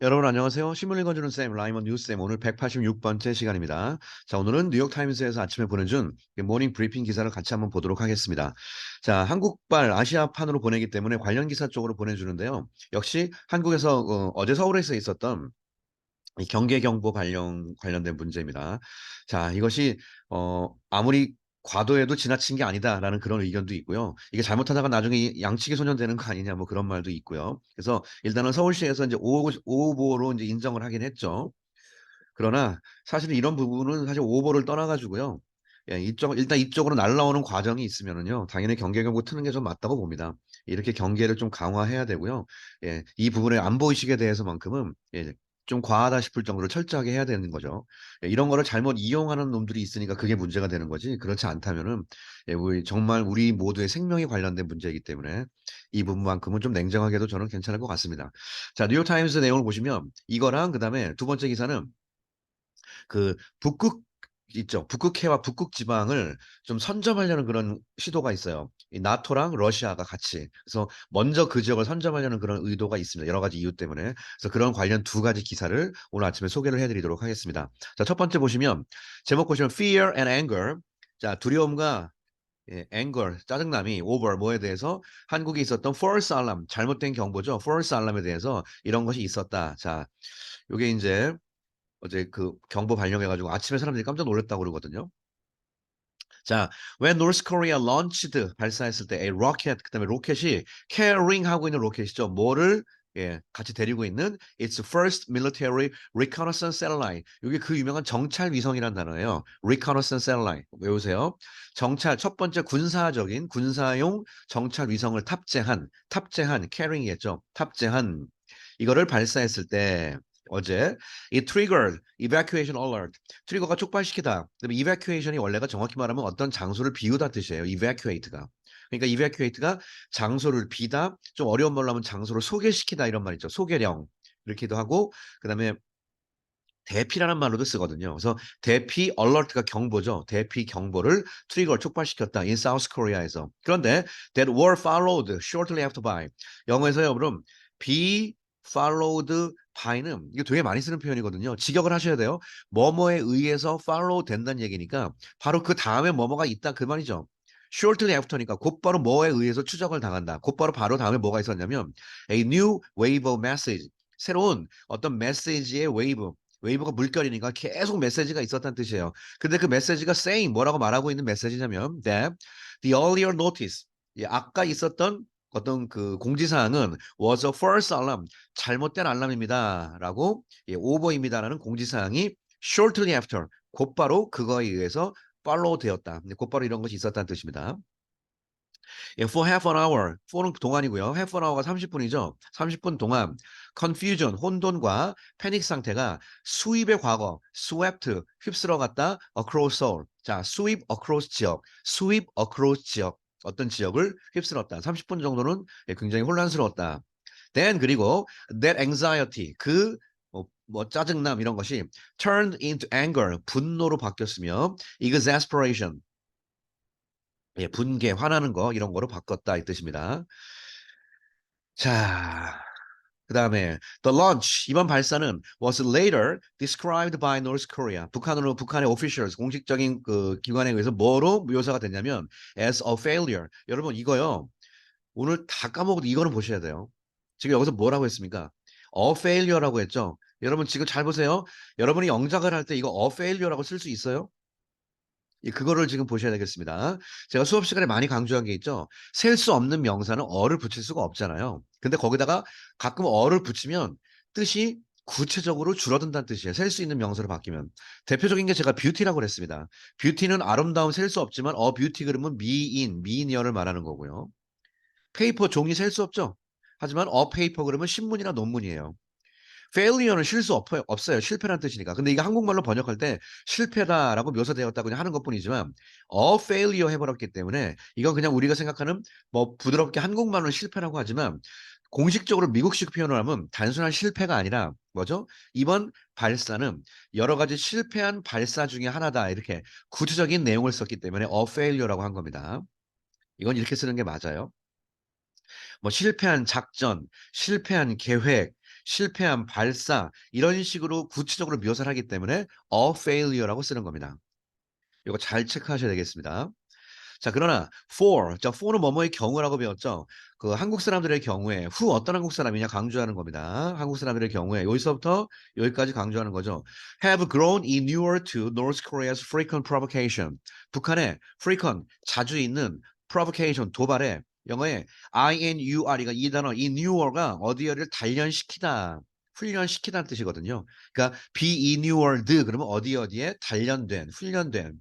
여러분 안녕하세요. 신문 읽어주는 쌤, 라이먼 뉴스쌤 오늘 186번째 시간입니다. 자, 오늘은 뉴욕타임스에서 아침에 보내준 모닝 브리핑 기사를 같이 한번 보도록 하겠습니다. 자, 한국발 아시아판으로 보내기 때문에 관련 기사 쪽으로 보내주는데요. 역시 한국에서 어제 서울에서 있었던 이 경계경보 관련된 문제입니다. 자, 이것이 아무리 과도해도 지나친 게 아니다라는 그런 의견도 있고요. 이게 잘못하다가 나중에 양치기 소년 되는 거 아니냐 뭐 그런 말도 있고요. 그래서 일단은 서울시에서 이제 오보로 이제 인정을 하긴 했죠. 그러나 사실 이런 부분은 사실 오보를 떠나가지고요. 예, 일단 이쪽으로 날라오는 과정이 있으면은요, 당연히 경계경보 트는 게 좀 맞다고 봅니다. 이렇게 경계를 좀 강화해야 되고요. 예, 이 부분의 안보의식에 대해서만큼은 예, 좀 과하다 싶을 정도로 철저하게 해야 되는 거죠. 예, 이런 거를 잘못 이용하는 놈들이 있으니까 그게 문제가 되는 거지. 그렇지 않다면은 예, 정말 우리 모두의 생명이 관련된 문제이기 때문에 이 부분만큼은 좀 냉정하게도 저는 괜찮을 것 같습니다. 자, 뉴욕타임스 내용을 보시면 이거랑 그다음에 두 번째 기사는 그 북극 있죠. 북극해와 북극 지방을 좀 선점하려는 그런 시도가 있어요. 이 나토랑 러시아가 같이. 그래서 먼저 그 지역을 선점하려는 그런 의도가 있습니다. 여러 가지 이유 때문에. 그래서 그런 관련 두 가지 기사를 오늘 아침에 소개를 해드리도록 하겠습니다. 자, 첫 번째 보시면 제목 보시면 Fear and Anger. 자, 두려움과 예, anger, 짜증남이 over 뭐에 대해서 한국에 있었던 false alarm, 잘못된 경보죠. false alarm에 대해서 이런 것이 있었다. 자, 요게 이제 어제 그 경보 발령해가지고 아침에 사람들이 깜짝 놀랐다고 그러거든요. 자, when North Korea launched 발사했을 때 a rocket 그다음에 로켓이 carrying 하고 있는 로켓이죠. 뭐를 예, 같이 데리고 있는 its first military reconnaissance satellite. 이게 그 유명한 정찰 위성이라는 단어예요. reconnaissance satellite. 외우세요. 정찰 첫 번째 군사적인 군사용 정찰 위성을 탑재한 carrying이겠죠. 탑재한 이거를 발사했을 때 어제 이 triggered evacuation alert 트리거가 촉발시키다. 그다음에 evacuation이 원래가 정확히 말하면 어떤 장소를 비우다 뜻이에요. evacuate가. 그러니까 evacuate가 장소를 비다, 좀 어려운 말로 하면 장소를 소개시키다 이런 말 있죠. 소개령 이렇게도 하고 그다음에 대피라는 말로도 쓰거든요. 그래서 대피 alert가 경보죠. 대피 경보를 트리거를 촉발시켰다. in South Korea에서. 그런데 that were followed shortly after by. 영어에서요, 그럼 be followed by는 이거 되게 많이 쓰는 표현이거든요. 직역을 하셔야 돼요. 뭐뭐에 의해서 follow 된다는 얘기니까 바로 그 다음에 뭐뭐가 있다 그 말이죠. shortly after니까 곧바로 뭐에 의해서 추적을 당한다. 곧바로 다음에 뭐가 있었냐면 a new wave of message. 새로운 어떤 메시지의 웨이브가 물결이니까 계속 메시지가 있었다는 뜻이에요. 근데 그 메시지가 saying 뭐라고 말하고 있는 메시지냐면 that the earlier notice 예, 아까 있었던 어떤 그 공지사항은 was a false alarm 잘못된 알람입니다라고 예, 오버입니다라는 공지사항이 shortly after 곧바로 그거에 의해서 팔로우 되었다. 곧바로 이런 것이 있었다는 뜻입니다. 예, for half an hour. for는 동안이고요. half an hour가 30분이죠. 30분 동안 confusion, 혼돈과 패닉 상태가 sweep의 과거, swept, 휩쓸어 갔다 across Seoul. 자, sweep across 지역, sweep across 지역. 어떤 지역을 휩쓸었다. 30분 정도는 예, 굉장히 혼란스러웠다. Then 그리고 that anxiety, 뭐 짜증남 이런 것이 turned into anger, 분노로 바뀌었으며 exasperation, 예, 분개, 화나는 거 이런 거로 바꿨다 이 뜻입니다. 자, 그다음에 the launch 이번 발사는 was later described by North Korea. 북한의 officials 공식적인 그 기관에 의해서 뭐로 묘사가 됐냐면 as a failure. 여러분 이거요. 오늘 다 까먹어도 이거는 보셔야 돼요. 지금 여기서 뭐라고 했습니까? a failure라고 했죠. 여러분 지금 잘 보세요. 여러분이 영작을 할 때 이거 a failure라고 쓸 수 있어요? 예, 그거를 지금 보셔야 되겠습니다. 제가 수업 시간에 많이 강조한 게 있죠. 셀 수 없는 명사는 어를 붙일 수가 없잖아요. 근데 거기다가 가끔 어를 붙이면 뜻이 구체적으로 줄어든다는 뜻이에요. 셀 수 있는 명사로 바뀌면. 대표적인 게 제가 뷰티라고 그랬습니다. 뷰티는 아름다움 셀 수 없지만 뷰티 그러면 미인여를 말하는 거고요. 페이퍼 종이 셀 수 없죠. 하지만 페이퍼 그러면 신문이나 논문이에요. failure는 실수 없어요. 실패란 뜻이니까. 근데 이게 한국말로 번역할 때 실패다라고 묘사되었다고 그냥 하는 것뿐이지만 failure 해버렸기 때문에 이건 그냥 우리가 생각하는 뭐 부드럽게 한국말로 실패라고 하지만 공식적으로 미국식 표현을 하면 단순한 실패가 아니라 뭐죠? 이번 발사는 여러 가지 실패한 발사 중에 하나다. 이렇게 구체적인 내용을 썼기 때문에 failure라고 한 겁니다. 이건 이렇게 쓰는 게 맞아요. 뭐 실패한 작전, 실패한 계획, 실패한, 발사 이런 식으로 구체적으로 묘사를 하기 때문에 a failure라고 쓰는 겁니다. 이거 잘 체크하셔야 되겠습니다. 자, 그러나 for, 자, for는 뭐뭐의 경우라고 배웠죠. 그 한국 사람들의 경우에 who 어떤 한국 사람이냐 강조하는 겁니다. 한국 사람들의 경우에 여기서부터 여기까지 강조하는 거죠. have grown inured to North Korea's frequent provocation. 북한의 frequent, 자주 있는 provocation, 도발에 영어에 inure가 이 단어, inure가 어디어디를 단련시키다. 훈련시키다는 뜻이거든요. 그러니까 be inured 그러면 어디 어디에 단련된, 훈련된.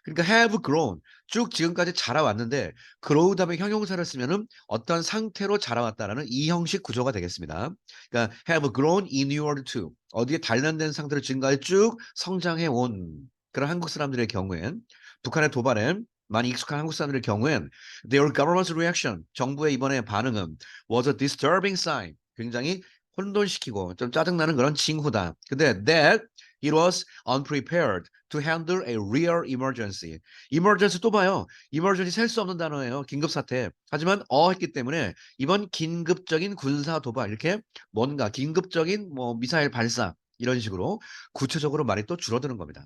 그러니까 have grown 쭉 지금까지 자라왔는데 grow 다음에 형용사를 쓰면은 어떤 상태로 자라왔다라는 이 형식 구조가 되겠습니다. 그러니까 have grown inured to 어디에 단련된 상태로 지금까지 쭉 성장해 온 그런 한국 사람들의 경우엔 북한의 도발에 많이 익숙한 한국 사람들의 경우엔 their government's reaction 정부의 이번에 반응은 was a disturbing sign 굉장히 혼돈시키고 좀 짜증나는 그런 징후다. 근데 that it was unprepared to handle a real emergency. emergency 또 봐요. emergency 셀 수 없는 단어예요. 긴급 사태. 하지만 했기 때문에 이번 긴급적인 군사 도발 이렇게 뭔가 긴급적인 뭐 미사일 발사 이런 식으로 구체적으로 말이 또 줄어드는 겁니다.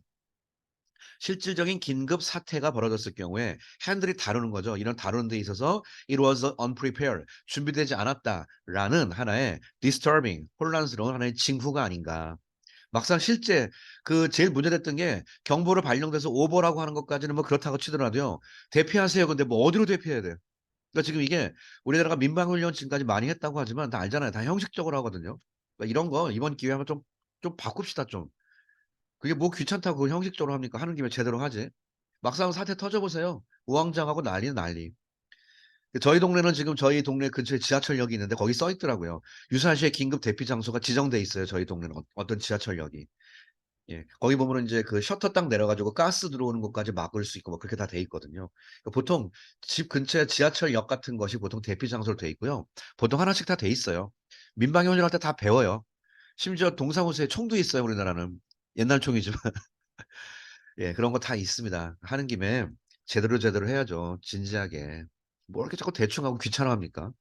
실질적인 긴급 사태가 벌어졌을 경우에 핸들이 다루는 거죠. 이런 다루는 데 있어서 it was unprepared, 준비되지 않았다라는 하나의 disturbing, 혼란스러운 하나의 징후가 아닌가. 막상 실제 그 제일 문제됐던 게 경보를 발령돼서 오버라고 하는 것까지는 뭐 그렇다고 치더라도요. 대피하세요. 근데 뭐 어디로 대피해야 돼요? 그러니까 지금 이게 우리나라가 민방훈련 지금까지 많이 했다고 하지만 다 알잖아요. 다 형식적으로 하거든요. 그러니까 이런 거 이번 기회에 한번 좀 바꿉시다 좀. 그게 뭐 귀찮다고 그걸 형식적으로 합니까? 하는 김에 제대로 하지. 막상 사태 터져보세요. 우왕좌왕하고 난리는 난리. 저희 동네는 지금 저희 동네 근처에 지하철역이 있는데 거기 써 있더라고요. 유사시에 긴급 대피 장소가 지정돼 있어요. 저희 동네는 어떤 지하철역이. 예. 거기 보면은 인제 그 셔터 딱 내려 가지고 가스 들어오는 것까지 막을 수 있고 뭐 그렇게 다 돼 있거든요. 그러니까 보통 집 근처에 지하철역 같은 것이 보통 대피 장소로 돼 있고요. 보통 하나씩 다 돼 있어요. 민방위 훈련할 때 다 배워요. 심지어 동사무소에 총도 있어요, 우리나라는. 옛날 총이지만. 예. 그런 거 다 있습니다. 하는 김에 제대로 제대로 해야죠, 진지하게. 뭐 이렇게 자꾸 대충 하고 귀찮아합니까?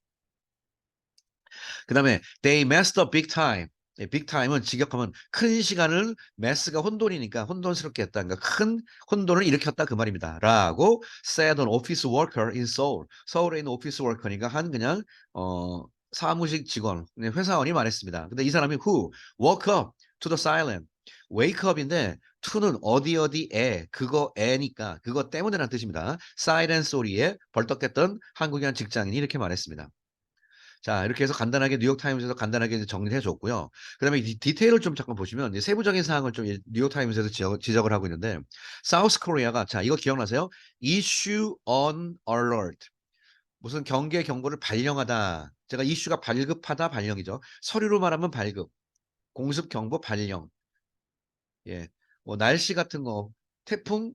그다음에 they messed up big time. 예, big time은 직역하면 큰 시간을 mess가 혼돈이니까 혼돈스럽게 했다. 그러니까 큰 혼돈을 일으켰다 그 말입니다. 라고 said an office worker in Seoul. 서울에 있는 오피스 워커니까 한 그냥 사무직 직원, 그냥 회사원이 말했습니다. 근데 이 사람이 who woke up to the silent. wake up인데 to는 어디 어디에 그거에니까 그거 때문에라는 뜻입니다. silent 소리에 벌떡했던 한국인 직장인이 이렇게 말했습니다. 자, 이렇게 해서 간단하게 뉴욕타임스에서 간단하게 이제 정리를 해 줬고요. 그다음에 이 디테일을 좀 잠깐 보시면 이제 세부적인 사항을 좀 뉴욕타임스에서 지적을 하고 있는데 사우스 코리아가 자, 이거 기억나세요? issue on alert. 무슨 경계 경보를 발령하다. 제가 이슈가 발급하다 발령이죠. 서류로 말하면 발급. 공습 경보 발령. 예. 뭐 날씨 같은 거 태풍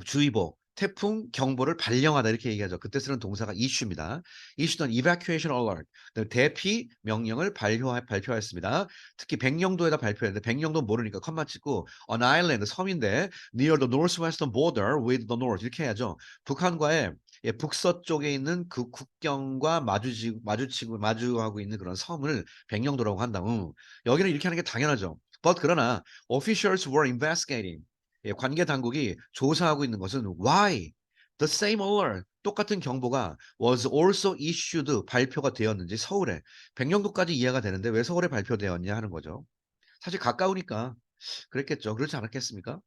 주의보, 태풍 경보를 발령하다 이렇게 얘기하죠. 그때 쓰는 동사가 issue입니다. issue는 evacuation alert, 대피 명령을 발표하였습니다. 특히 백령도에다 발표했는데 백령도 모르니까 컴마 찍고 on island 섬인데 near the northwestern border with the north 이렇게 해야죠. 북한과의 예, 북서쪽에 있는 그 국경과 마주하고 있는 그런 섬을 백령도라고 한다. 여기는 이렇게 하는 게 당연하죠. But 그러나 officials were investigating. 예, 관계 당국이 조사하고 있는 것은 why the same alert 똑같은 경보가 was also issued 발표가 되었는지 서울에 백령도까지 이해가 되는데 왜 서울에 발표되었냐 하는 거죠. 사실 가까우니까 그랬겠죠. 그렇지 않았겠습니까?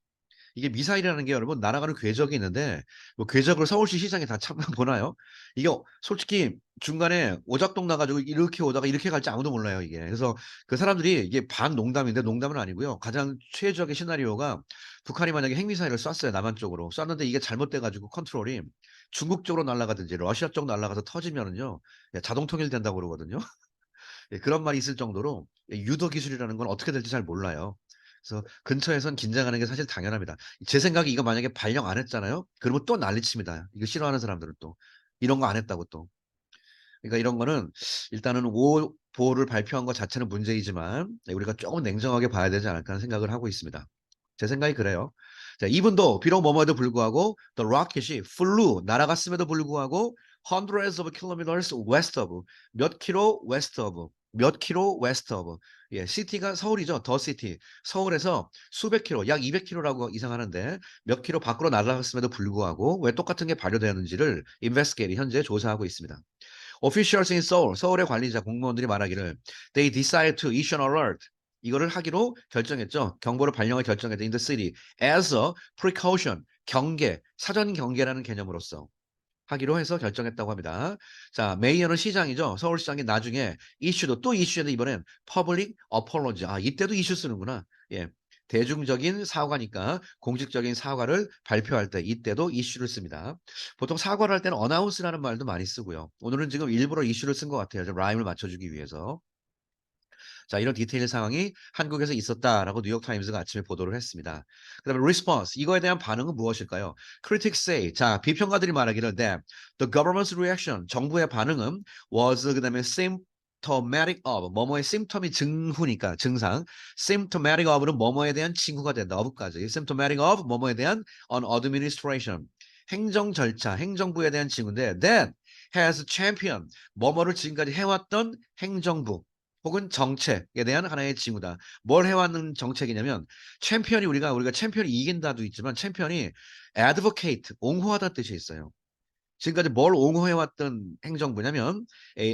이게 미사일이라는 게 여러분 날아가는 궤적이 있는데 뭐 궤적을 서울시 시장에 다 참관 보나요? 이게 솔직히 중간에 오작동 나가지고 이렇게 오다가 이렇게 갈지 아무도 몰라요 이게. 그래서 그 사람들이 이게 반 농담인데 농담은 아니고요. 가장 최적의 시나리오가 북한이 만약에 핵미사일을 쐈어요 남한 쪽으로. 쐈는데 이게 잘못돼 가지고 컨트롤이 중국 쪽으로 날아가든지 러시아 쪽 날아가서 터지면은요. 예, 자동 통일된다고 그러거든요. 예, 그런 말이 있을 정도로 예, 유도 기술이라는 건 어떻게 될지 잘 몰라요. 그래서 근처에선 긴장하는 게 사실 당연합니다. 제 생각에 이거 만약에 발령 안 했잖아요. 그러면 또 난리칩니다. 이거 싫어하는 사람들은 또. 이런 거 안 했다고 또. 그러니까 이런 거는 일단은 보호를 발표한 것 자체는 문제이지만 네, 우리가 조금 냉정하게 봐야 되지 않을까 하는 생각을 하고 있습니다. 제 생각이 그래요. 자, 이분도 비록 뭐뭐에도 불구하고 the rocket이 flew 날아갔음에도 불구하고 hundreds of kilometers west of 몇 킬로 west of 몇 킬로 웨스트 오브. 예, 시티가 서울이죠. 더 시티. 서울에서 수백 킬로, 약 200 킬로라고 이상하는데 몇 킬로 밖으로 날아갔음에도 불구하고 왜 똑같은 게 발효되는지를 investigate이 현재 조사하고 있습니다. Officials in Seoul, 서울의 관리자 공무원들이 말하기를 they decided to issue an alert. 이거를 하기로 결정했죠. 경보를 발령을 결정했죠. In the city as a precaution, 경계, 사전 경계라는 개념으로서 하기로 해서 결정했다고 합니다. 자, 메이어는 시장이죠. 서울시장이 나중에 이슈도 또 이슈인데 이번엔 public apology. 아, 이때도 이슈 쓰는구나. 예. 대중적인 사과니까 공식적인 사과를 발표할 때 이때도 이슈를 씁니다. 보통 사과를 할 때는 어나운스라는 말도 많이 쓰고요. 오늘은 지금 일부러 이슈를 쓴 것 같아요. 좀 라임을 맞춰주기 위해서. 자, 이런 디테일 상황이 한국에서 있었다라고 뉴욕타임스가 아침에 보도를 했습니다. 그다음에 response, 이거에 대한 반응은 무엇일까요? Critics say, 자, 비평가들이 말하기를 that the government's reaction, 정부의 반응은 was 그다음에 symptomatic of, 뭐뭐의 symptom이 증후니까 증상, symptomatic of는 뭐뭐에 대한 징후가 된다. of까지. symptomatic of 뭐뭐에 대한 on administration, 행정 절차, 행정부에 대한 징후인데 that has championed, 뭐뭐를 지금까지 해왔던 행정부 혹은 정책에 대한 하나의 징후다. 뭘 해왔는 정책이냐면 챔피언이 우리가 챔피언이 이긴다도 있지만 챔피언이 advocate, 옹호하다는 뜻이 있어요. 지금까지 뭘 옹호해왔던 행정부냐면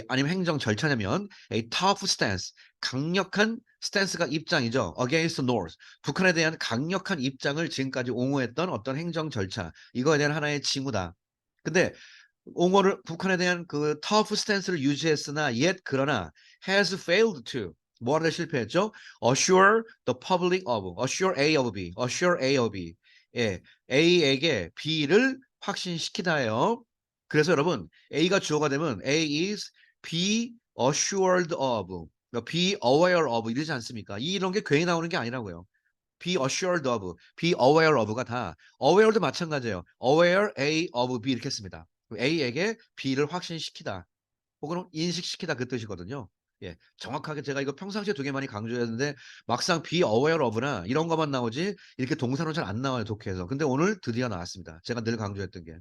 아니면 행정 절차냐면 tough stance, 강력한 스탠스가 입장이죠. against North, 북한에 대한 강력한 입장을 지금까지 옹호했던 어떤 행정 절차, 이거에 대한 하나의 징후다. 근데 옹호를 북한에 대한 그 터프 스탠스를 유지했으나 yet 그러나 has failed to 뭐하는 데 실패했죠? assure the public of assure A of B assure A of B 예, A에게 B를 확신시키다예요. 그래서 여러분 A가 주어가 되면 A is be assured of be aware of 이러지 않습니까? 이런 게 괜히 나오는 게 아니라고요. be assured of, be aware of가 다 aware도 마찬가지예요. aware A of B 이렇게 씁니다. A에게 B를 확신시키다 혹은 인식시키다 그 뜻이거든요. 예, 정확하게 제가 이거 평상시에 되게 많이 강조했는데 막상 be aware of나 이런 것만 나오지 이렇게 동사로 잘 안 나와요 독해에서. 근데 오늘 드디어 나왔습니다. 제가 늘 강조했던 게.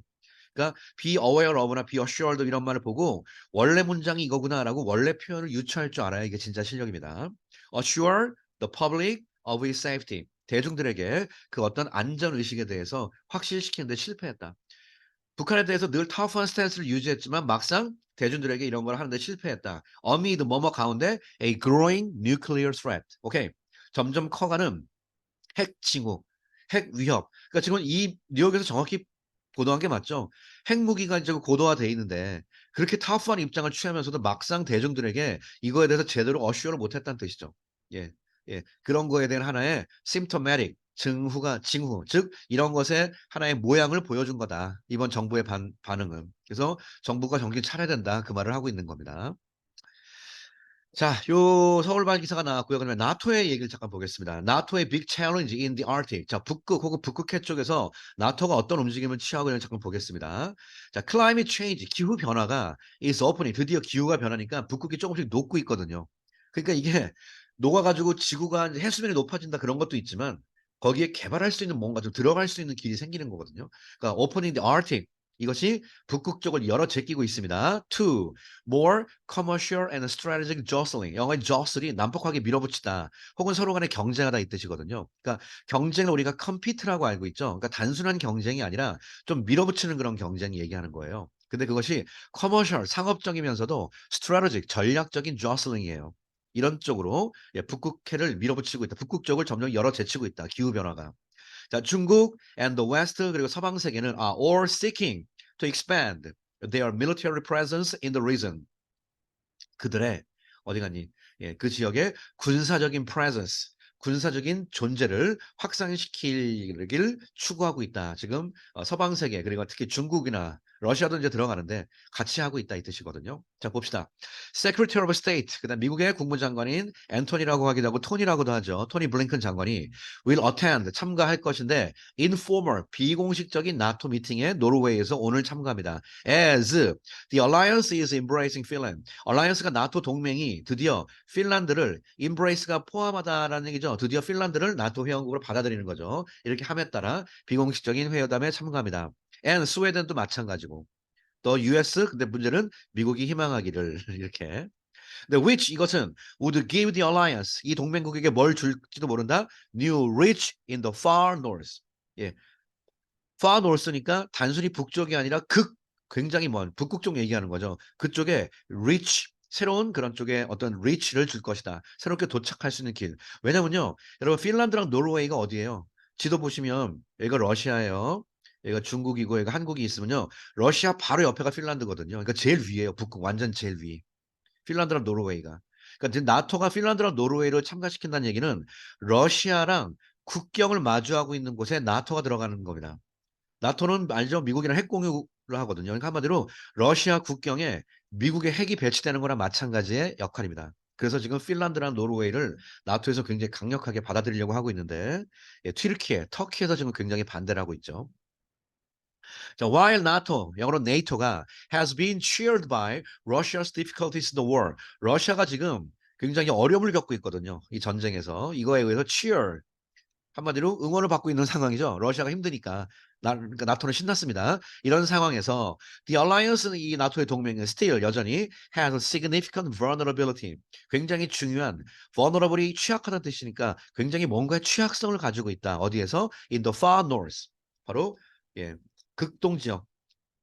그러니까 be aware of나 be assured 이런 말을 보고 원래 문장이 이거구나라고 원래 표현을 유추할 줄 알아야 이게 진짜 실력입니다. assure the public of its safety. 대중들에게 그 어떤 안전 의식에 대해서 확실시키는 데 실패했다. 북한에 대해서 늘 터프한 스탠스를 유지했지만 막상 대중들에게 이런 걸 하는데 실패했다. amid 뭐뭐 가운데 a growing nuclear threat. 오케이. 점점 커가는 핵 징후, 핵 위협. 그러니까 지금 이 뉴욕에서 정확히 보도한 게 맞죠. 핵무기가 이제 고도화돼 있는데 그렇게 터프한 입장을 취하면서도 막상 대중들에게 이거에 대해서 제대로 어슈어를 못했다는 뜻이죠. 예, 예, 그런 거에 대한 하나의 symptomatic 증후가 징후, 즉 이런 것의 하나의 모양을 보여준 거다. 이번 정부의 반응은. 그래서 정부가 정신 차려야 된다. 그 말을 하고 있는 겁니다. 자, 요 서울반 기사가 나왔고요. 그러면 나토의 얘기를 잠깐 보겠습니다. 나토의 빅 챌린지 in the Arctic. 자, 북극 혹은 북극해 쪽에서 나토가 어떤 움직임을 취하고 있는지 잠깐 보겠습니다. 자, climate change, 기후 변화가 is opening. 드디어 기후가 변하니까 북극이 조금씩 녹고 있거든요. 그러니까 이게 녹아가지고 지구가 이제 해수면이 높아진다 그런 것도 있지만 거기에 개발할 수 있는 뭔가 좀 들어갈 수 있는 길이 생기는 거거든요. 그러니까 opening the Arctic. 이것이 북극 쪽을 열어 제끼고 있습니다. Two, more commercial and strategic jostling. 영어의 jostle이 난폭하게 밀어붙이다. 혹은 서로 간에 경쟁하다 이 뜻이거든요. 그러니까 경쟁을 우리가 compete라고 알고 있죠. 그러니까 단순한 경쟁이 아니라 좀 밀어붙이는 그런 경쟁 얘기하는 거예요. 근데 그것이 commercial, 상업적이면서도 strategic, 전략적인 jostling이에요. 이런 쪽으로 예, 북극해를 밀어붙이고 있다. 북극 쪽을 점점 열어 제치고 있다. 기후 변화가. 자, 중국 and the West 그리고 서방 세계는 all seeking to expand their military presence in the region. 그들의 어디 갔니? 예, 그 지역의 군사적인 presence, 군사적인 존재를 확산시키길 추구하고 있다. 지금 서방 세계 그리고 특히 중국이나 러시아도 이제 들어가는데 같이 하고 있다 이 뜻이거든요. 자, 봅시다. Secretary of State, 그다음 미국의 국무장관인 앤토니라고 하기도 하고 토니라고도 하죠. 토니 블링컨 장관이 will attend 참가할 것인데 informal 비공식적인 나토 미팅에 노르웨이에서 오늘 참가합니다. As the alliance is embracing Finland. alliance가 나토 동맹이 드디어 핀란드를 embrace가 포함하다라는 얘기죠. 드디어 핀란드를 나토 회원국으로 받아들이는 거죠. 이렇게 함에 따라 비공식적인 회담에 참가합니다. and 스웨덴도 마찬가지고. 또 US 근데 문제는 미국이 희망하기를 이렇게. 근데 which 이것은 would give the alliance 이 동맹국에게 뭘 줄지도 모른다. New reach in the far north. 예, far north니까 단순히 북쪽이 아니라 굉장히 먼 북극 쪽 얘기하는 거죠. 그쪽에 reach 새로운 그런 쪽에 어떤 reach를 줄 것이다. 새롭게 도착할 수 있는 길. 왜냐면요, 여러분 핀란드랑 노르웨이가 어디예요? 지도 보시면 여기가 러시아예요. 여기가 중국이고 여기가 한국이 있으면요, 러시아 바로 옆에가 핀란드거든요. 그러니까 제일 위에요. 북극 완전 제일 위. 핀란드랑 노르웨이가. 그러니까 나토가 핀란드랑 노르웨이를 참가시킨다는 얘기는 러시아랑 국경을 마주하고 있는 곳에 나토가 들어가는 겁니다. 나토는 알죠? 미국이랑 핵 공유를 하거든요. 그러니까 한마디로 러시아 국경에 미국의 핵이 배치되는 거랑 마찬가지의 역할입니다. 그래서 지금 핀란드랑 노르웨이를 나토에서 굉장히 강력하게 받아들이려고 하고 있는데, 예, 터키에서 지금 굉장히 반대를 하고 있죠. 자, while NATO, 영어로 NATO가 has been cheered by Russia's difficulties in the war. 러시아가 지금 굉장히 어려움을 겪고 있거든요. 이 전쟁에서. 이거에 의해서 cheer, 한마디로 응원을 받고 있는 상황이죠. 러시아가 힘드니까. 그러니까 나토는 신났습니다. 이런 상황에서 the alliance는 이 나토의 동맹은 still 여전히 has a significant vulnerability. 굉장히 중요한 vulnerable이 취약하다는 뜻이니까 굉장히 뭔가의 취약성을 가지고 있다. 어디에서? In the far north. 바로 예, 극동 지역.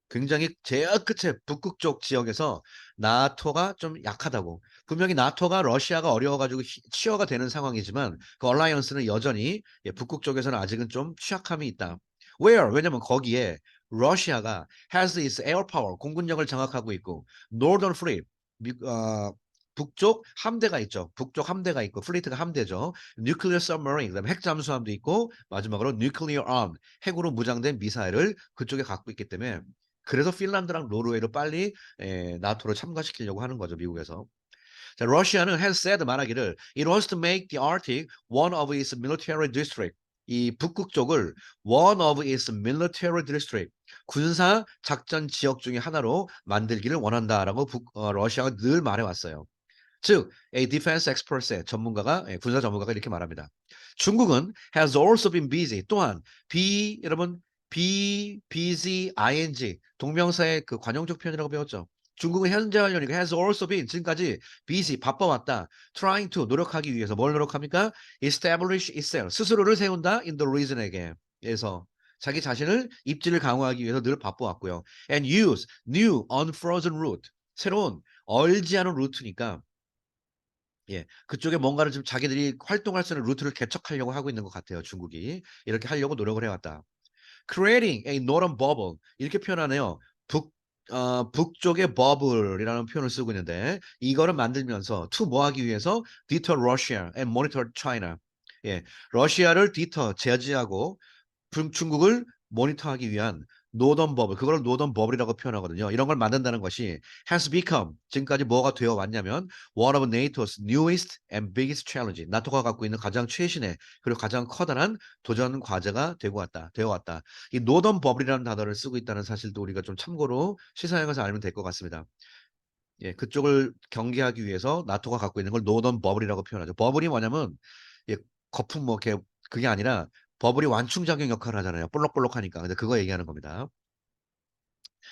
굉장히 제일 끝에 북극 쪽 지역에서 나토가 좀 약하다고. 분명히 나토가 러시아가 어려워가지고 치어가 되는 상황이지만 그 얼라이언스는 여전히 예, 북극 쪽에서는 아직은 좀 취약함이 있다. Where? 왜냐면 거기에 러시아가 has its air power, 공군력을 장악하고 있고 Northern Fleet, 북쪽 함대가 있죠. 북쪽 함대가 있고 플리트가 함대죠. Nuclear submarine, 그다음에 핵 잠수함도 있고 마지막으로 nuclear armed, 핵으로 무장된 미사일을 그쪽에 갖고 있기 때문에 그래서 핀란드랑 노르웨이를 빨리 나토로 참가시키려고 하는 거죠, 미국에서. 자, 러시아는 has said 말하기를 it wants to make the Arctic one of its military district. 이 북극 쪽을 one of its military district, 군사 작전 지역 중에 하나로 만들기를 원한다라고 러시아가 늘 말해왔어요. 즉, a defense expert의 전문가가 군사 전문가가 이렇게 말합니다. 중국은 has also been busy. 또한 여러분 busy ing 동명사의 그 관용적 표현이라고 배웠죠. 중국은 현재 완료니까 has also been 지금까지 busy 바빠왔다. trying to 노력하기 위해서 뭘 노력합니까? establish itself 스스로를 세운다 in the region에게. 그래서 자기 자신을 입지를 강화하기 위해서 늘 바빠왔고요. and use new unfrozen route 새로운 얼지 않은 루트니까 예, 그쪽에 뭔가를 좀 자기들이 활동할 수 있는 루트를 개척하려고 하고 있는 것 같아요, 중국이. 이렇게 하려고 노력을 해왔다. Creating a northern bubble 이렇게 표현하네요. 북쪽의 버블이라는 표현을 쓰고 있는데 이거를 만들면서 뭐 하기 위해서 deter Russia and monitor China. 예, 러시아를 제지하고 중국을 모니터하기 위한 노던 버블, 그걸 노던 버블이라고 표현하거든요. 이런 걸 만든다는 것이 has become, 지금까지 뭐가 되어 왔냐면 one of NATO's newest and biggest challenge. 나토가 갖고 있는 가장 최신의 그리고 가장 커다란 도전 과제가 되어 왔다. 이 노던 버블이라는 단어를 쓰고 있다는 사실도 우리가 좀 참고로 시사용해서 알면 될 것 같습니다. 예, 그쪽을 경계하기 위해서 나토가 갖고 있는 걸 노던 버블이라고 표현하죠. 버블이 뭐냐면 예, 거품 뭐 이렇게 그게 아니라 버블이 완충작용 역할을 하잖아요. 볼록볼록하니까. 근데 그거 얘기하는 겁니다.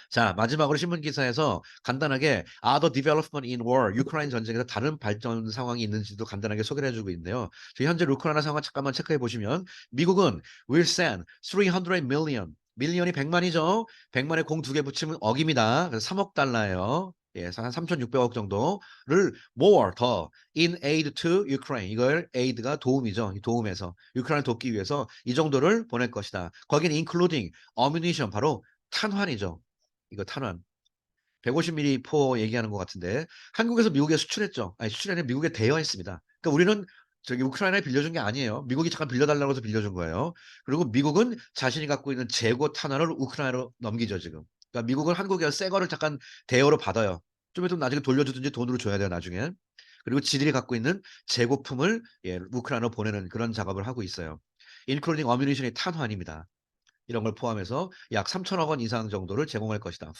자, 마지막으로 신문 기사에서 간단하게 other development in war, 유크라이나 전쟁에서 다른 발전 상황이 있는지도 간단하게 소개를 해주고 있는데요. 현재 우크라이나 상황 잠깐만 체크해 보시면 미국은 will send 300 million, 밀리언이 100만이죠. 100만에 공 두 개 붙이면 억입니다. 그래서 3억 달러예요. 예, 한 3,600억 정도를 more 더 in aid to Ukraine. 이걸 aid가 도움이죠. 이 도움에서 우크라이나 돕기 위해서 이 정도를 보낼 것이다. 거기는 including ammunition 바로 탄환이죠. 이거 탄환. 150mm 포 얘기하는 것 같은데 한국에서 미국에 수출했죠. 아니 수출이 아니라 미국에 대여했습니다. 그러니까 우리는 저기 우크라이나에 빌려준 게 아니에요. 미국이 잠깐 빌려달라고 해서 빌려준 거예요. 그리고 미국은 자신이 갖고 있는 재고 탄환을 우크라이나로 넘기죠 지금. 그러니까 미국은 한국에 새 거를 잠깐 대여로 받아요. 좀 있으면 나중에 돌려주든지 돈으로 줘야 돼요 나중에. 그리고 지들이 갖고 있는 재고품을 예, 우크라이나로 보내는 그런 작업을 하고 있어요. including ammunition의 탄환입니다. 이런 걸 포함해서 약 3천억 원 이상 정도를 제공할 것이다.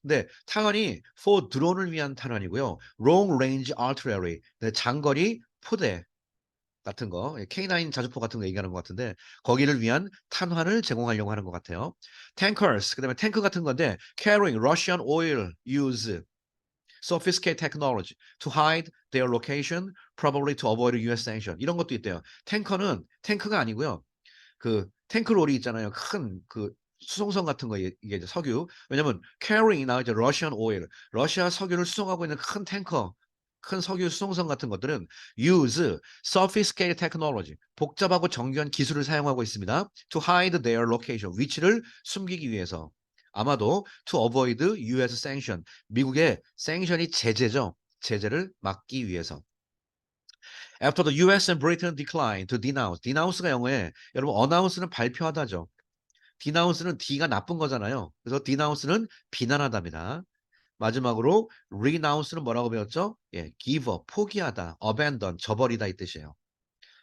근데 탄환이 for 드론을 위한 탄환이고요. long range artillery, 네, 장거리 포대 같은 거, K9 자주포 같은 거 얘기하는 것 같은데 거기를 위한 탄환을 제공하려고 하는 것 같아요. tankers, 그다음에 탱크 같은 건데 carrying Russian oil use sophisticated technology to hide their location, probably to avoid US sanction. 이런 것도 있대요. 탱커는 탱크가 아니고요. 그 탱크롤이 있잖아요. 큰 그 수송선 같은 거 이게 이제 석유. 왜냐면 carrying now 이제 Russian oil, 러시아 석유를 수송하고 있는 큰 탱커, 큰 석유 수송선 같은 것들은 use sophisticated technology, 복잡하고 정교한 기술을 사용하고 있습니다. To hide their location, 위치를 숨기기 위해서. 아마도 to avoid US sanction, 미국의 sanction이 제재죠. 제재를 막기 위해서. After the US and Britain declined to denounce. denounce가 영어에 여러분 announce는 발표하다죠. denounce는 D가 나쁜 거잖아요. 그래서 denounce는 비난하다입니다. 마지막으로 renounce는 뭐라고 배웠죠? 예, give up, 포기하다, abandon, 저버리다 이 뜻이에요.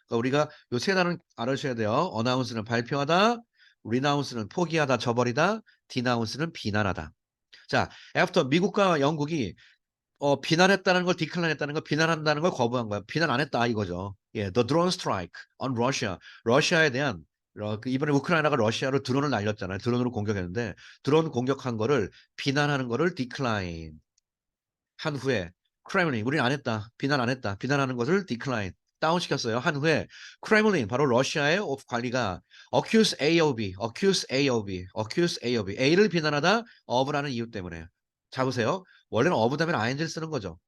그러니까 우리가 요 세 단어는 알아주셔야 돼요. announce는 발표하다, renounce는 포기하다, 저버리다, denounce는 비난하다. 자, after 미국과 영국이 비난했다는 걸 decline했다는 걸 비난한다는 걸 거부한 거야. 비난 안 했다 이거죠. 예, the drone strike on Russia. 러시아에 대한 이번에 우크라이나가 러시아로 드론을 날렸잖아요. 드론으로 공격했는데 드론 공격한 거를 비난하는 거를 decline 한 후에 크레물린 우리는 안 했다. 비난 안 했다. 비난하는 것을 decline 다운시켰어요. 한 후에 크레물린 바로 러시아의 관리가 accuse A of B, accuse A of B, accuse A of B. A를 비난하다 of라는 이유 때문에. 잡으세요. 원래는 of 다음에 ing를 쓰는 거죠.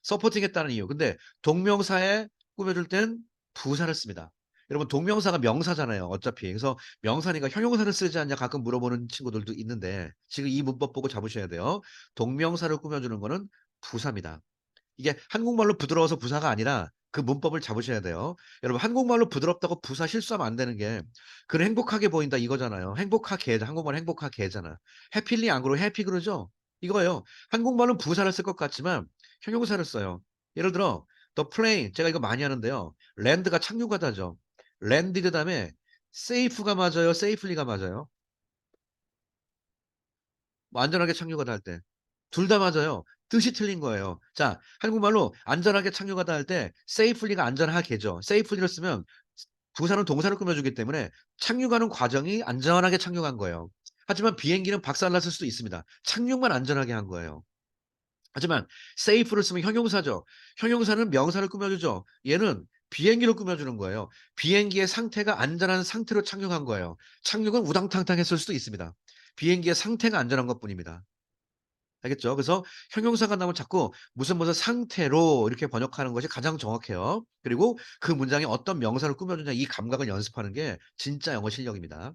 서포팅했다는 이유. 근데 동명사에 꾸며줄 땐 부사를 씁니다. 여러분 동명사가 명사잖아요. 어차피. 그래서 명사니까 형용사를 쓰지 않냐 가끔 물어보는 친구들도 있는데 지금 이 문법 보고 잡으셔야 돼요. 동명사를 꾸며주는 거는 부사입니다. 이게 한국말로 부드러워서 부사가 아니라 그 문법을 잡으셔야 돼요. 여러분 한국말로 부드럽다고 부사 실수하면 안 되는 게 그는 행복하게 보인다 이거잖아요. 행복하게 한국말 행복하게잖아. 해필리 안 그러고 해피 그러죠? 이거예요. 한국말은 부사를 쓸 것 같지만 형용사를 써요. 예를 들어 the plane 제가 이거 많이 하는데요. land가 착륙하다죠. landed 다음에 safe가 맞아요. safely가 맞아요. 뭐 안전하게 착륙하다 할 때. 둘 다 맞아요. 뜻이 틀린 거예요. 자, 한국말로 안전하게 착륙하다 할 때 safely가 안전하게죠. safely를 쓰면 부사는 동사를 꾸며주기 때문에 착륙하는 과정이 안전하게 착륙한 거예요. 하지만 비행기는 박살났을 수도 있습니다. 착륙만 안전하게 한 거예요. 하지만 safe를 쓰면 형용사죠. 형용사는 명사를 꾸며주죠. 얘는 비행기를 꾸며주는 거예요. 비행기의 상태가 안전한 상태로 착륙한 거예요. 착륙은 우당탕탕했을 수도 있습니다. 비행기의 상태가 안전한 것뿐입니다. 알겠죠? 그래서 형용사가 나오면 자꾸 무슨 상태로 이렇게 번역하는 것이 가장 정확해요. 그리고 그 문장에 어떤 명사를 꾸며주냐 이 감각을 연습하는 게 진짜 영어 실력입니다.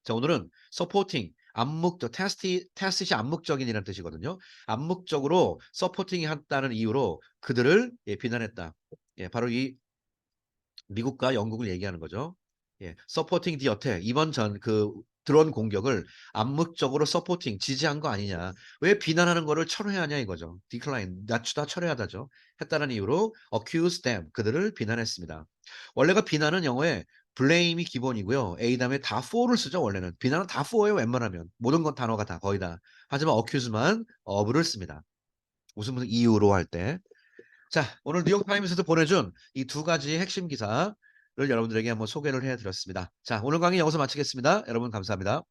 자, 오늘은 supporting, 암묵적, 테스트이 암묵적인이라는 뜻이거든요. 암묵적으로 서포팅이 했다는 이유로 그들을 비난했다. 예, 바로 이 미국과 영국을 얘기하는 거죠. 예, 서포팅 디 어택 이번 드론 공격을 암묵적으로 서포팅 지지한 거 아니냐. 왜 비난하는 거를 철회하냐 이거죠. decline 낮추다 철회하다죠. 했다는 이유로 accuse them 그들을 비난했습니다. 원래가 비난은 영어에 blame이 기본이고요. A 다음에 다 for를 쓰죠. 원래는 비난은 다 for예요. 웬만하면 모든 건 단어가 다 거의 다. 하지만 accuse만 of를 씁니다. 무슨 이유로 할 때. 자, 오늘 뉴욕타임스에서 보내준 이 두 가지 핵심 기사를 여러분들에게 한번 소개를 해드렸습니다. 자, 오늘 강의 여기서 마치겠습니다. 여러분 감사합니다.